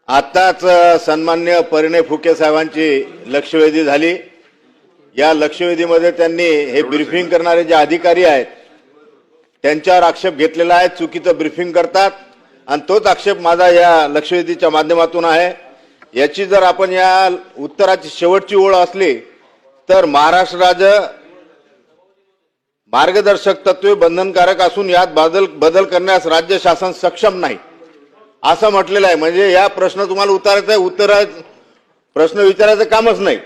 आताच सन्मान्य परिणय फुके साहेबांची लक्षवेधी झाली। या लक्षवेधीमध्ये त्यांनी हे ब्रीफिंग करणारे जे अधिकारी आहेत त्यांच्यावर आक्षेप घेतलेला आहे, चुकीचं ब्रीफिंग करतात आणि तोच आक्षेप माझा या लक्षवेधीच्या माध्यमातून आहे। याची जर आपण या उत्तराची शेवटची ओळ असली तर महाराष्ट्र राज्य मार्गदर्शक तत्वे बंधनकारक असून यात बदल करण्यास राज्य शासन सक्षम नाही असं म्हटलेलं आहे। म्हणजे या प्रश्न तुम्हाला प्रश्न विचारायचं कामच नाही,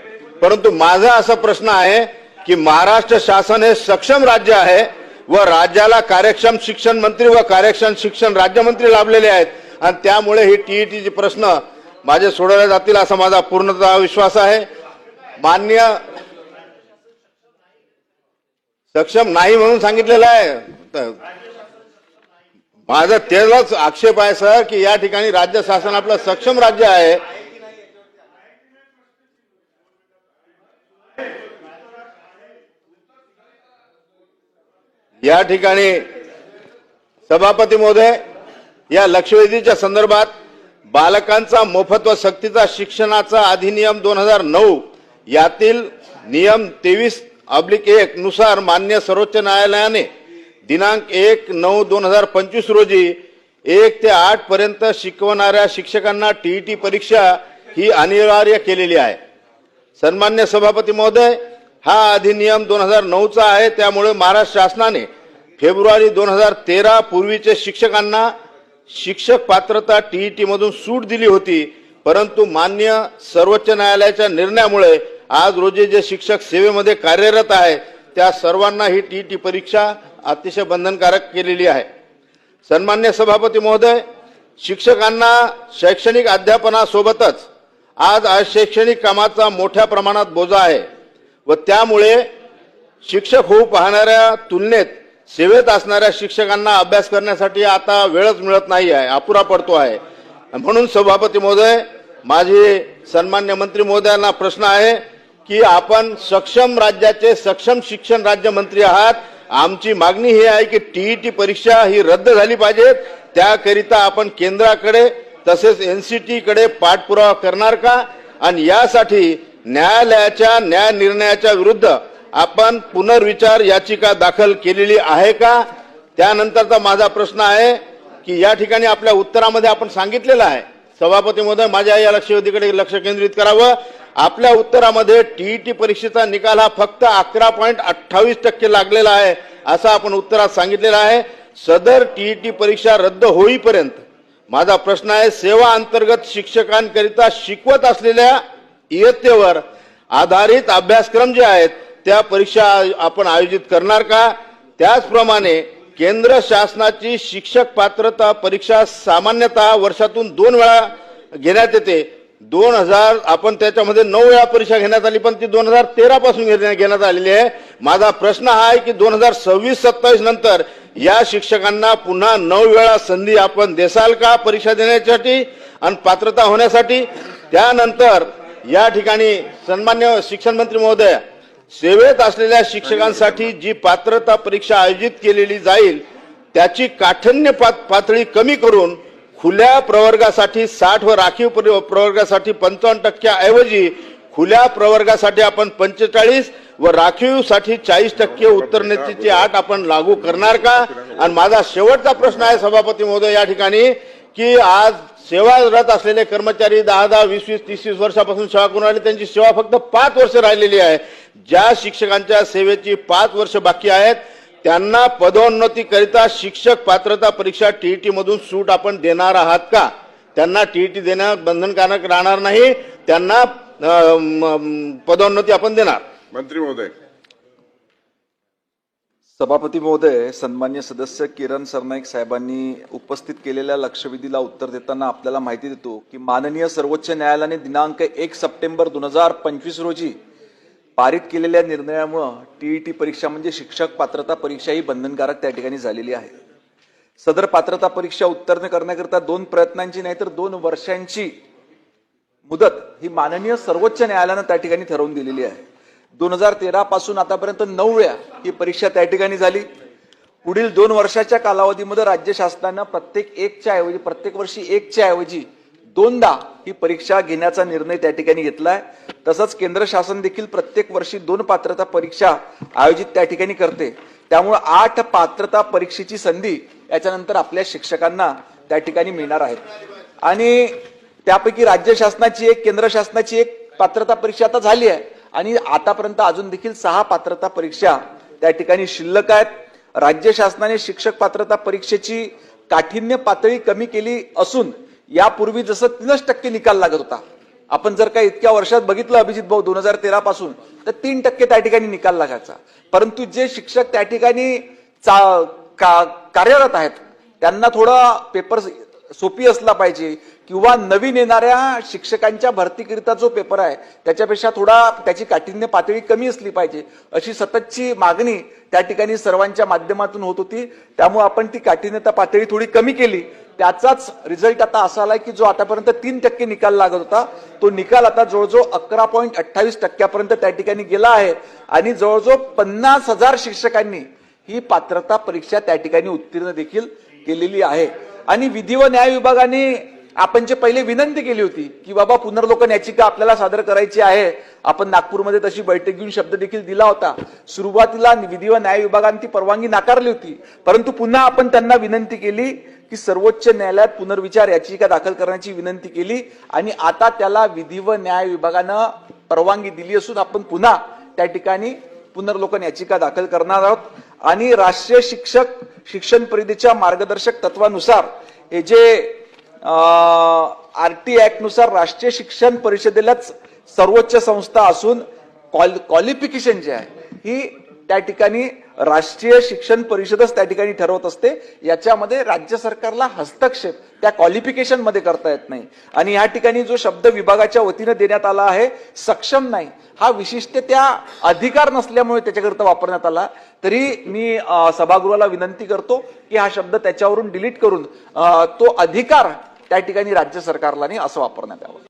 परंतु माझा असा प्रश्न आहे की महाराष्ट्र शासन हे सक्षम राज्य आहे व राज्याला कार्यक्षम शिक्षण मंत्री व कार्यक्षम शिक्षण राज्यमंत्री लाभलेले आहेत आणि त्यामुळे ही टीईटीचे प्रश्न माझे सोडवले जातील असा माझा पूर्णतः विश्वास आहे। मान्य सक्षम नाही म्हणून सांगितलेलं आहे। माझा तेलाच आक्षेप आहे सर की या ठिकाणी राज्य शासन आपलं सक्षम राज्य आहे। या ठिकाणी सभापती महोदय, या लक्षवेधीच्या संदर्भात बालकांचा मोफत व सक्तीचा शिक्षणाचा अधिनियम 2009 यातील नियम 23/1 नुसार मान्य सर्वोच्च न्यायालयाने दिनांक 1/9/2025 रोजी 1 ते 8 पर्यंत शिकवणाऱ्या शिक्षकांना टीईटी परीक्षा ही अनिवार्य केलेली आहे। सन्मान्य सभापती महोदय, हा अधिनियम 2009चा आहे, त्यामुळे महाराष्ट्र शासनाने फेब्रुवारी 2013 पूर्वीचे शिक्षकांना शिक्षक पात्रता टीईटी मधून सूट दिली होती, परंतु मान्य सर्वोच्च न्यायालयाच्या निर्णयामुळे आज रोजी जे शिक्षक सेवेमध्ये कार्यरत आहेत त्या सर्वांना ही टीईटी परीक्षा अतिशय बंधनकारक केलेली आहे। सन्मान्य सभापती महोदय, शिक्षकांना शैक्षणिक अध्यापनासोबतच आज शैक्षणिक कामाचा मोठ्या प्रमाणात बोजा आहे व त्यामुळे शिक्षक होऊ पाहणाऱ्या तुलनेत सेवेत असणाऱ्या शिक्षकांना अभ्यास करण्यासाठी आता वेळच मिळत नाही आहे, अपुरा पडतो आहे। म्हणून सभापती महोदय, माझे सन्मान्य मंत्री महोदयांना प्रश्न आहे की आपण सक्षम राज्याचे सक्षम शिक्षण राज्यमंत्री आहात, आमची मागणी ही आहे की टीईटी परीक्षा ही रद्द झाली पाहिजे। त्याकरिता आपण केंद्राकडे तसेच एनसीटी कडे पाठपुरावा करणार का आणि यासाठी न्यायालयाच्या न्याय निर्णयाच्या विरुद्ध आपण पुनर्विचार याचिका दाखल केलेली आहे का? त्यानंतरचा माझा प्रश्न आहे की या ठिकाणी आपल्या उत्तरामध्ये आपण सांगितलेलं आहे, सभापती महोदय माझ्या या लक्षवेधीकडे लक्ष केंद्रित करावं। आपल्या उत्तरामध्ये टीईटी परीक्षेचा निकाल हा फक्त 11.28% लागलेला आहे असं आपण उत्तरात सांगितलेलं आहे। सदर टीईटी परीक्षा रद्द होईपर्यंत माझा प्रश्न आहे, सेवा अंतर्गत शिक्षकांकरिता शिकवत असलेल्या इयत्तेवर आधारित अभ्यासक्रम जे आहेत त्या परीक्षा आपण आयोजित करणार का? त्याचप्रमाणे केंद्र शासनाची शिक्षक पात्रता परीक्षा सामान्यतः वर्षातून 2 वेळा घेण्यात येते। 2000 आपण त्याच्यामध्ये 9 वेळा परीक्षा घेण्यात आली, पण ती 2013 पासून घेण्यात आलेली आहे। माझा प्रश्न हा आहे की 2026-27 नंतर या शिक्षकांना पुन्हा 9 वेळा संधी आपण देसाल का परीक्षा देण्यासाठी आणि पात्रता होण्यासाठी? त्यानंतर या ठिकाणी सन्मान्य शिक्षण मंत्री महोदय, सेवेत असलेल्या शिक्षकांसाठी जी पात्रता परीक्षा आयोजित केलेली जाईल त्याची काठिण्य पातळी कमी करून खुल्या प्रवर्गासाठी 60 व राखीव प्रवर्गासाठी 55% ऐवजी खुल्या प्रवर्गासाठी आपण 45 व राखीवसाठी 40% उत्तरनीतीची अट आपण लागू करणार का? आणि माझा शेवटचा प्रश्न आहे सभापती महोदय या ठिकाणी की आज सेवारत असलेले कर्मचारी 10-10, 20-20, 30-30 वर्षापासून सेवा करून राहिले, त्यांची सेवा फक्त 5 वर्ष राहिलेली आहे। ज्या शिक्षकांच्या सेवेची 5 वर्ष बाकी आहेत त्यांना पदोन्नती करिता शिक्षक पात्रता परीक्षा टीईटी मधून सूट आपण देणार आहात का? त्यांना टीईटी देणं बंधनकारक राहणार नाही, त्यांना पदोन्नती आपण देणार। मंत्री महोदय। सभापती महोदय, सन्मान्य सदस्य किरण सरनाईक साहेबांनी उपस्थित केलेल्या लक्षवेधीला उत्तर देताना आपल्याला माहिती देतो की माननीय सर्वोच्च न्यायालयाने दिनांक 1 सप्टेंबर 2025 रोजी पारित केलेल्या निर्णयामुळे टीईटी परीक्षा म्हणजे शिक्षक पात्रता परीक्षा ही बंधनकारक त्या ठिकाणी झालेली आहे। सदर पात्रता परीक्षा उत्तीर्ण करण्याकरता 2 प्रयत्नांची नाही तर 2 वर्षांची मुदत ही माननीय सर्वोच्च न्यायालयाने त्या ठिकाणी ठरवून दिलेली आहे। 2013 पासून आतापर्यंत 9 वेळा ही परीक्षा त्या ठिकाणी झाली। पुढील 2 वर्षाच्या कालावधीमध्ये राज्य शासनाने प्रत्येक वर्षी 1च्या ऐवजी 2दा ही परीक्षा घेण्याचा निर्णय त्या ठिकाणी घेतलाय. तसंच केंद्र शासन देखील प्रत्येक वर्षी 2 पात्रता परीक्षा आयोजित त्या ठिकाणी करते. त्यामुळे 8 पात्रता परीक्षेची संधी याच्यानंतर आपल्या शिक्षकांना त्या ठिकाणी मिळणार आहेत. आणि त्यापैकी राज्य शासनाची एक, केंद्र शासनाची एक पात्रता परीक्षा आता झाली आहे आणि आतापर्यंत अजून देखील 6 पात्रता परीक्षा त्या ठिकाणी शिल्लक आहेत. राज्य शासनाने शिक्षक पात्रता परीक्षेची काठिण्य पातळी कमी केली असून यापूर्वी जसं 3% निकाल लागत होता, आपण जर का इतक्या वर्षात बघितलं अभिजित भाऊ 2013 पासून, तर 3% त्या ठिकाणी निकाल लागायचा. परंतु जे शिक्षक त्या ठिकाणी कार्यरत आहेत त्यांना थोडा पेपर सोपी असला पाहिजे किंवा नवीन येणाऱ्या शिक्षकांच्या भरतीकरिता जो पेपर आहे त्याच्यापेक्षा थोडा त्याची काठिण्य पातळी कमी असली पाहिजे अशी सततची मागणी त्या ठिकाणी सर्वांच्या माध्यमातून होत होती. त्यामुळे आपण ती काठिण्यता पातळी थोडी कमी केली. त्याचाच रिझल्ट आता असा आलाय की जो आतापर्यंत 3% निकाल लागत होता तो निकाल आता जवळजवळ 11.28% त्या ठिकाणी गेला आहे आणि जवळजवळ 50,000 शिक्षकांनी ही पात्रता परीक्षा त्या ठिकाणी उत्तीर्ण देखील केलेली आहे. आणि विधी व न्याय विभागाने आपण जे पहिले विनंती केली होती की बाबा पुनर्लोकन याचिका आपल्याला सादर करायची आहे, आपण नागपूरमध्ये तशी बैठक घेऊन शब्द देखील दिला होता. सुरुवातीला विधी व न्याय विभागाने ती परवानगी नाकारली होती, परंतु पुन्हा आपण त्यांना विनंती केली की सर्वोच्च न्यायालयात पुनर्विचार याचिका दाखल करण्याची विनंती केली आणि आता त्याला विधी व न्याय विभागानं परवानगी दिली असून आपण पुन्हा त्या ठिकाणी पुनर्लोकन याचिका दाखल करणार आहोत. आणि राष्ट्रीय शिक्षक शिक्षण परिषदेच्या मार्गदर्शक तत्वानुसार हे जे आरटी ऍक्ट नुसार राष्ट्रीय शिक्षण परिषदेलाच सर्वोच्च संस्था असून क्वालिफिकेशन जे आहे ही त्या ठिकाणी राष्ट्रीय शिक्षण परिषदच त्या ठिकाणी ठरवत असते. याच्यामध्ये राज्य सरकारला हस्तक्षेप त्या क्वालिफिकेशन मध्ये करता येत नाही. आणि या ठिकाणी जो शब्द विभागाच्या वतीने देण्यात आला आहे सक्षम नाही, हा विशिष्ट त्या अधिकार नसल्यामुळे त्याच्याकरता वापरण्यात आला. तरी मी सभागृहाला विनंती करतो की हा शब्द त्याच्यावरून डिलीट करून तो अधिकार त्या ठिकाणी राज्य सरकारला नाही असं वापरण्यात यावं.